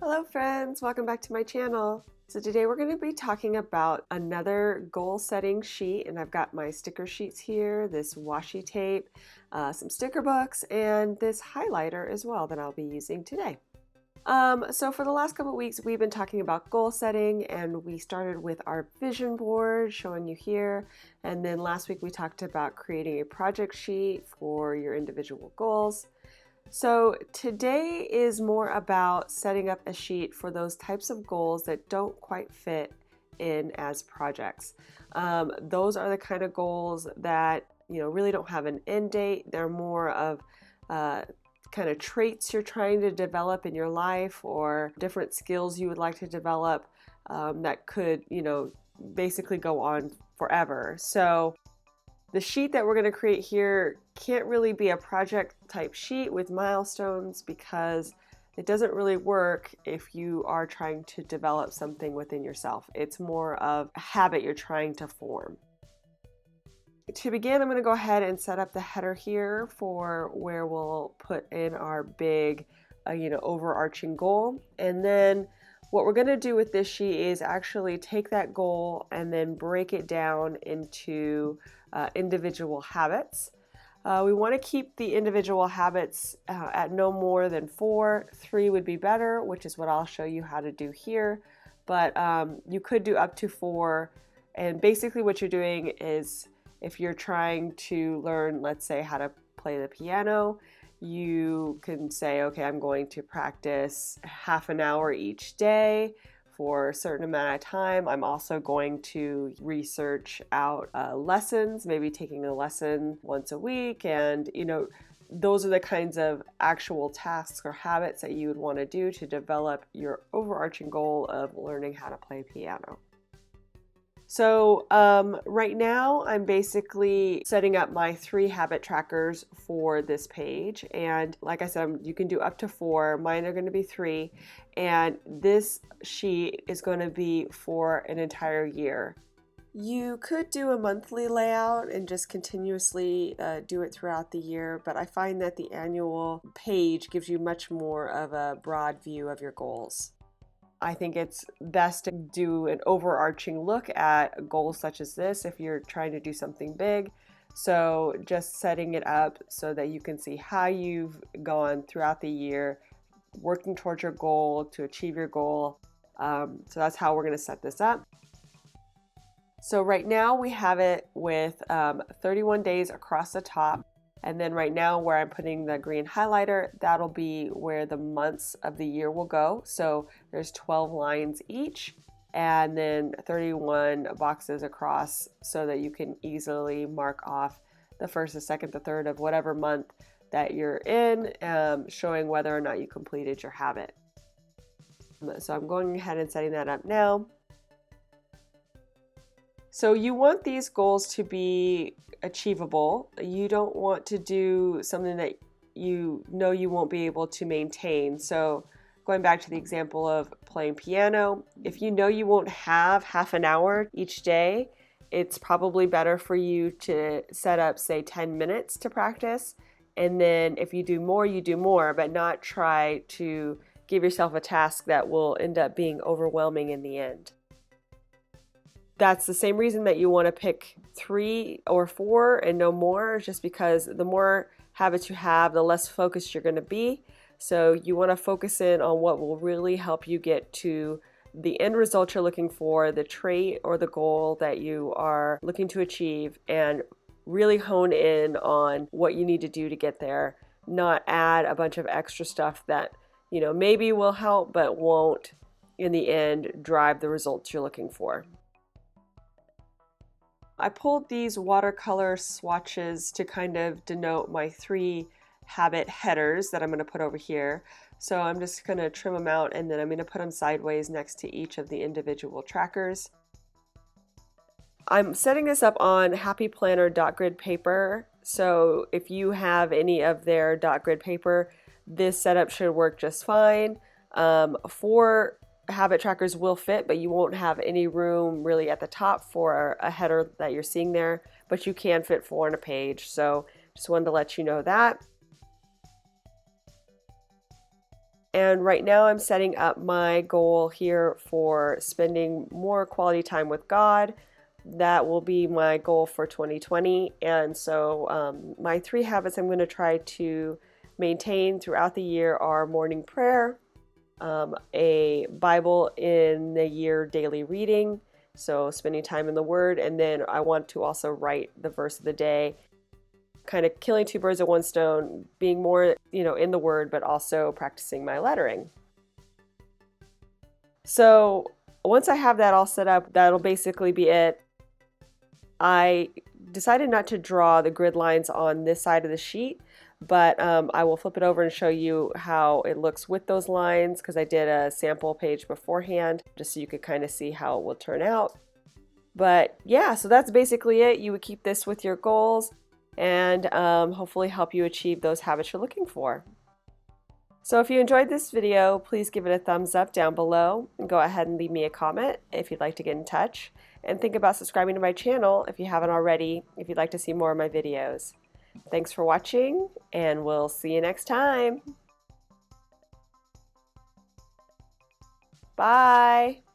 Hello friends, welcome back to my channel. So today we're going to be talking about another goal setting sheet, and I've got my sticker sheets here, this washi tape, some sticker books, and this highlighter as well that I'll be using today. So for the last couple of weeks we've been talking about goal setting, and we started with our vision board showing you here, and then last week we talked about creating a project sheet for your individual goals. So today is more about setting up a sheet for those types of goals that don't quite fit in as projects. Those are the kind of goals that really don't have an end date. They're more of kind of traits you're trying to develop in your life, or different skills you would like to develop that could basically go on forever. So the sheet that we're going to create here can't really be a project type sheet with milestones, because it doesn't really work if you are trying to develop something within yourself. It's more of a habit you're trying to form. To begin, I'm going to go ahead and set up the header here for where we'll put in our big overarching goal. And then what we're going to do with this sheet is actually take that goal and then break it down into individual habits. We want to keep the individual habits at no more than 4. 3 would be better, which is what I'll show you how to do here. But you could do up to 4. And basically what you're doing is, if you're trying to learn, let's say, how to play the piano, you can say, okay, I'm going to practice half an hour each day for a certain amount of time. I'm also going to research out lessons, maybe taking a lesson once a week. And, those are the kinds of actual tasks or habits that you would want to do to develop your overarching goal of learning how to play piano. So right now I'm basically setting up my 3 habit trackers for this page, and like I said, you can do up to 4. Mine are going to be 3, and this sheet is going to be for an entire year. You could do a monthly layout and just continuously do it throughout the year, but I find that the annual page gives you much more of a broad view of your goals. I think it's best to do an overarching look at goals such as this if you're trying to do something big. So just setting it up so that you can see how you've gone throughout the year, working towards your goal to achieve your goal. So that's how we're going to set this up. So right now we have it with 31 days across the top. And then right now where I'm putting the green highlighter, that'll be where the months of the year will go. So there's 12 lines each, and then 31 boxes across, so that you can easily mark off the first, the second, the third of whatever month that you're in, showing whether or not you completed your habit. So I'm going ahead and setting that up now. So you want these goals to be achievable. You don't want to do something that you know you won't be able to maintain. So going back to the example of playing piano, if you know you won't have half an hour each day, it's probably better for you to set up, say, 10 minutes to practice. And then if you do more, but not try to give yourself a task that will end up being overwhelming in the end. That's the same reason that you want to pick 3 or 4 and no more, just because the more habits you have, the less focused you're going to be. So you want to focus in on what will really help you get to the end result you're looking for, the trait or the goal that you are looking to achieve, and really hone in on what you need to do to get there, not add a bunch of extra stuff that, maybe will help but won't in the end drive the results you're looking for. I pulled these watercolor swatches to kind of denote my 3 habit headers that I'm going to put over here. So I'm just going to trim them out, and then I'm going to put them sideways next to each of the individual trackers. I'm setting this up on Happy Planner dot grid paper. So if you have any of their dot grid paper, this setup should work just fine. For habit trackers will fit, but you won't have any room really at the top for a header that you're seeing there, but you can fit 4 on a page. So just wanted to let you know that. And right now I'm setting up my goal here for spending more quality time with God. That will be my goal for 2020. And so my 3 habits I'm going to try to maintain throughout the year are morning prayer, a Bible in the year daily reading, so spending time in the Word, and then I want to also write the verse of the day, kind of killing 2 birds with 1 stone, being more, in the Word, but also practicing my lettering. So once I have that all set up, that'll basically be it. I decided not to draw the grid lines on this side of the sheet, but I will flip it over and show you how it looks with those lines, because I did a sample page beforehand just so you could kind of see how it will turn out. But yeah, so that's basically it. You would keep this with your goals and hopefully help you achieve those habits you're looking for. So if you enjoyed this video, please give it a thumbs up down below and go ahead and leave me a comment if you'd like to get in touch. And think about subscribing to my channel if you haven't already, if you'd like to see more of my videos. Thanks for watching, and we'll see you next time. Bye!